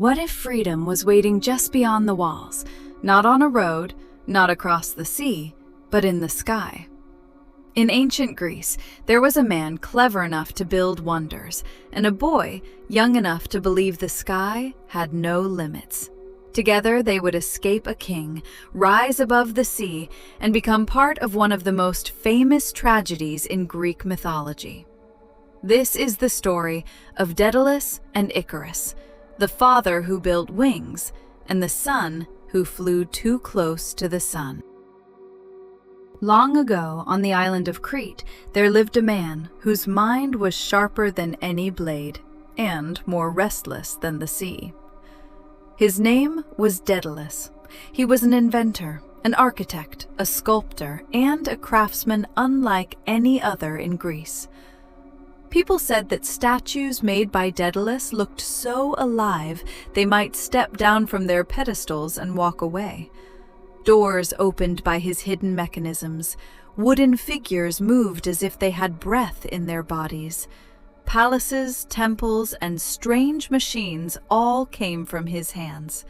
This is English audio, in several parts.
What if freedom was waiting just beyond the walls, not on a road, not across the sea, but in the sky? In ancient Greece, there was a man clever enough to build wonders, and a boy young enough to believe the sky had no limits. Together, they would escape a king, rise above the sea, and become part of one of the most famous tragedies in Greek mythology. This is the story of Daedalus and Icarus, the father who built wings, and the son who flew too close to the sun. Long ago, on the island of Crete, there lived a man whose mind was sharper than any blade, and more restless than the sea. His name was Daedalus. He was an inventor, an architect, a sculptor, and a craftsman unlike any other in Greece. People said that statues made by Daedalus looked so alive they might step down from their pedestals and walk away. Doors opened by his hidden mechanisms. Wooden figures moved as if they had breath in their bodies. Palaces, temples, and strange machines all came from his hands.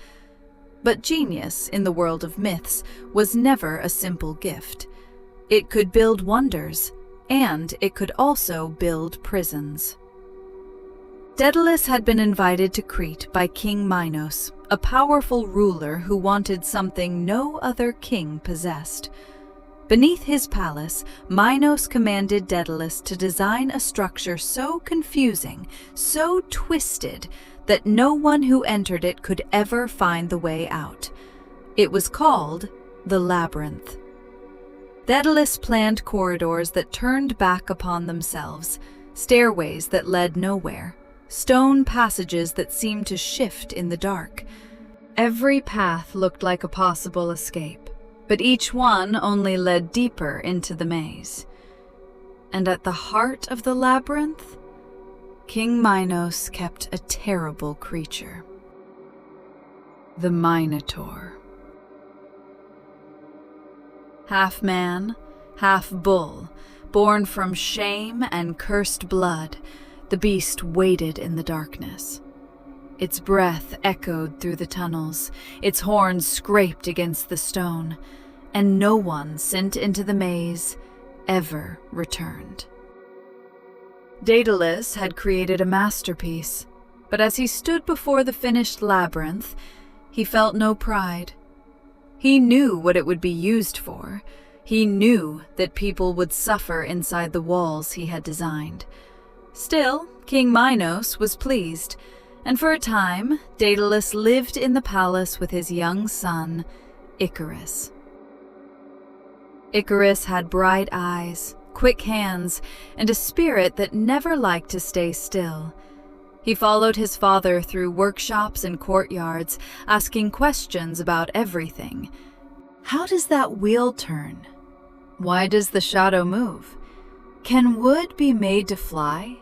But genius, in the world of myths, was never a simple gift. It could build wonders, and it could also build prisons. Daedalus had been invited to Crete by King Minos, a powerful ruler who wanted something no other king possessed. Beneath his palace, Minos commanded Daedalus to design a structure so confusing, so twisted, that no one who entered it could ever find the way out. It was called the Labyrinth. Daedalus planned corridors that turned back upon themselves, stairways that led nowhere, stone passages that seemed to shift in the dark. Every path looked like a possible escape, but each one only led deeper into the maze. And at the heart of the labyrinth, King Minos kept a terrible creature: the Minotaur. Half man, half bull, born from shame and cursed blood, the beast waited in the darkness. Its breath echoed through the tunnels, its horns scraped against the stone, and no one sent into the maze ever returned. Daedalus had created a masterpiece, but as he stood before the finished labyrinth, he felt no pride. He knew what it would be used for. He knew that people would suffer inside the walls he had designed. Still, King Minos was pleased, and for a time, Daedalus lived in the palace with his young son, Icarus. Icarus had bright eyes, quick hands, and a spirit that never liked to stay still. He followed his father through workshops and courtyards, asking questions about everything. How does that wheel turn? Why does the shadow move? Can wood be made to fly?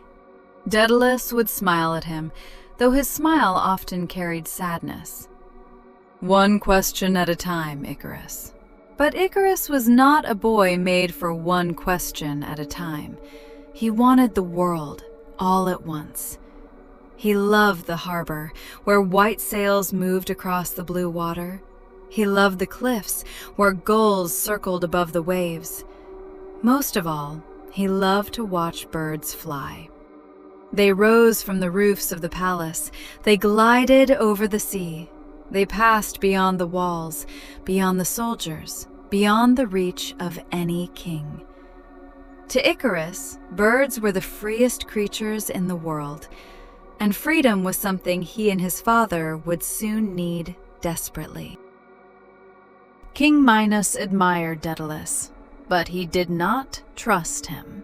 Daedalus would smile at him, though his smile often carried sadness. One question at a time, Icarus. But Icarus was not a boy made for one question at a time. He wanted the world all at once. He loved the harbor, where white sails moved across the blue water. He loved the cliffs, where gulls circled above the waves. Most of all, he loved to watch birds fly. They rose from the roofs of the palace. They glided over the sea. They passed beyond the walls, beyond the soldiers, beyond the reach of any king. To Icarus, birds were the freest creatures in the world, and freedom was something he and his father would soon need desperately. King Minos admired Daedalus, but he did not trust him.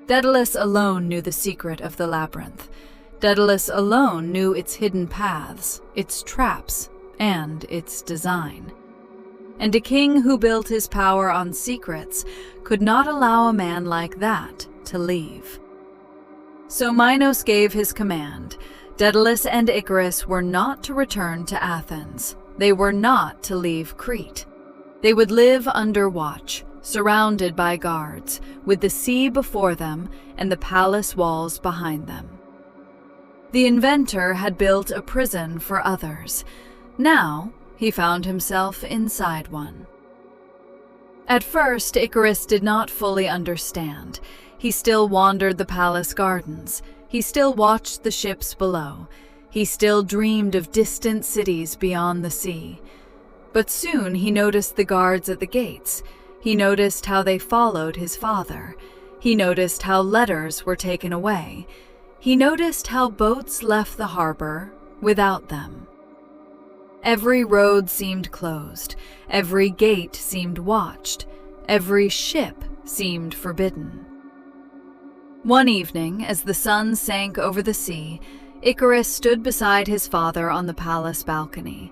Daedalus alone knew the secret of the labyrinth. Daedalus alone knew its hidden paths, its traps, and its design. And a king who built his power on secrets could not allow a man like that to leave. So Minos gave his command. Daedalus and Icarus were not to return to Athens. They were not to leave Crete. They would live under watch, surrounded by guards, with the sea before them and the palace walls behind them. The inventor had built a prison for others. Now he found himself inside one. At first, Icarus did not fully understand. He still wandered the palace gardens. He still watched the ships below. He still dreamed of distant cities beyond the sea. But soon he noticed the guards at the gates. He noticed how they followed his father. He noticed how letters were taken away. He noticed how boats left the harbor without them. Every road seemed closed. Every gate seemed watched. Every ship seemed forbidden. One evening, as the sun sank over the sea, Icarus stood beside his father on the palace balcony.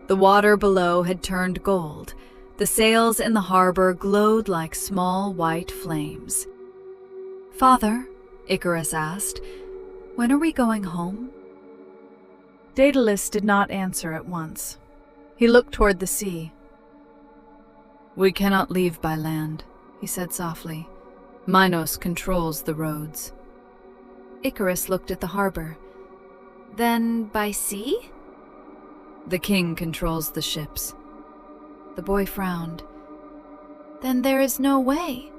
The water below had turned gold. The sails in the harbor glowed like small white flames. "Father," Icarus asked, "when are we going home?" Daedalus did not answer at once. He looked toward the sea. "We cannot leave by land," he said softly. "Minos controls the roads." Icarus looked at the harbor. "Then by sea?" "The king controls the ships." The boy frowned. "Then there is no way."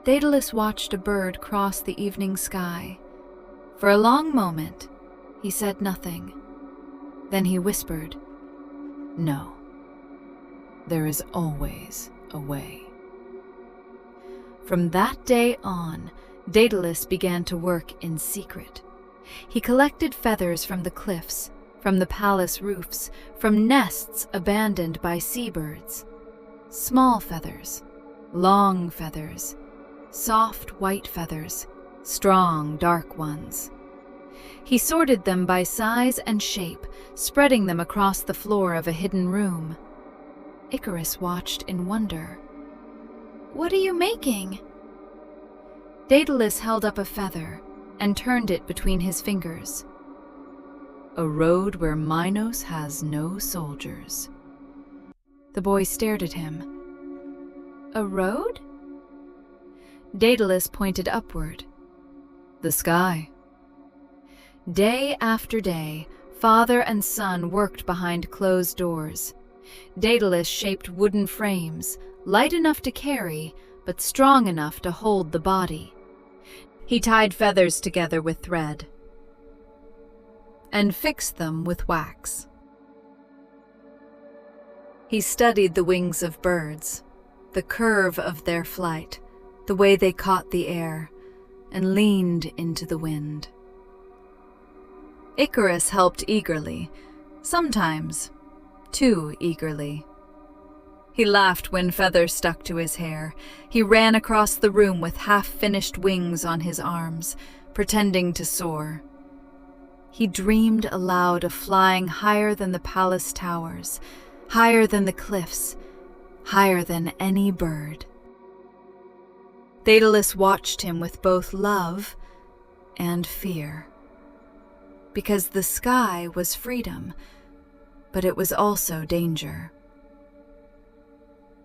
Daedalus watched a bird cross the evening sky. For a long moment, he said nothing. Then he whispered, "No, there is always a way." From that day on, Daedalus began to work in secret. He collected feathers from the cliffs, from the palace roofs, from nests abandoned by seabirds. Small feathers, long feathers, soft white feathers, strong dark ones. He sorted them by size and shape, spreading them across the floor of a hidden room. Icarus watched in wonder. "What are you making?" Daedalus held up a feather and turned it between his fingers. "A road where Minos has no soldiers." The boy stared at him. "A road?" Daedalus pointed upward. "The sky." Day after day, father and son worked behind closed doors. Daedalus shaped wooden frames, light enough to carry, but strong enough to hold the body. He tied feathers together with thread and fixed them with wax. He studied the wings of birds, the curve of their flight, the way they caught the air, and leaned into the wind. Icarus helped eagerly, sometimes too eagerly. He laughed when feathers stuck to his hair. He ran across the room with half-finished wings on his arms, pretending to soar. He dreamed aloud of flying higher than the palace towers, higher than the cliffs, higher than any bird. Daedalus watched him with both love and fear. Because the sky was freedom, but it was also danger.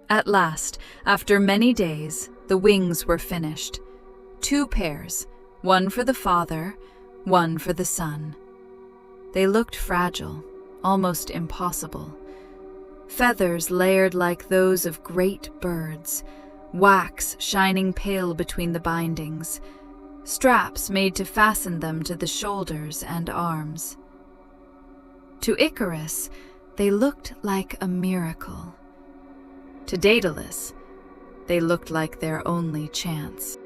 At last, after many days, the wings were finished. 2 pairs, one for the father, one for the son. They looked fragile, almost impossible. Feathers layered like those of great birds, wax shining pale between the bindings, straps made to fasten them to the shoulders and arms. To Icarus, they looked like a miracle. To Daedalus, they looked like their only chance.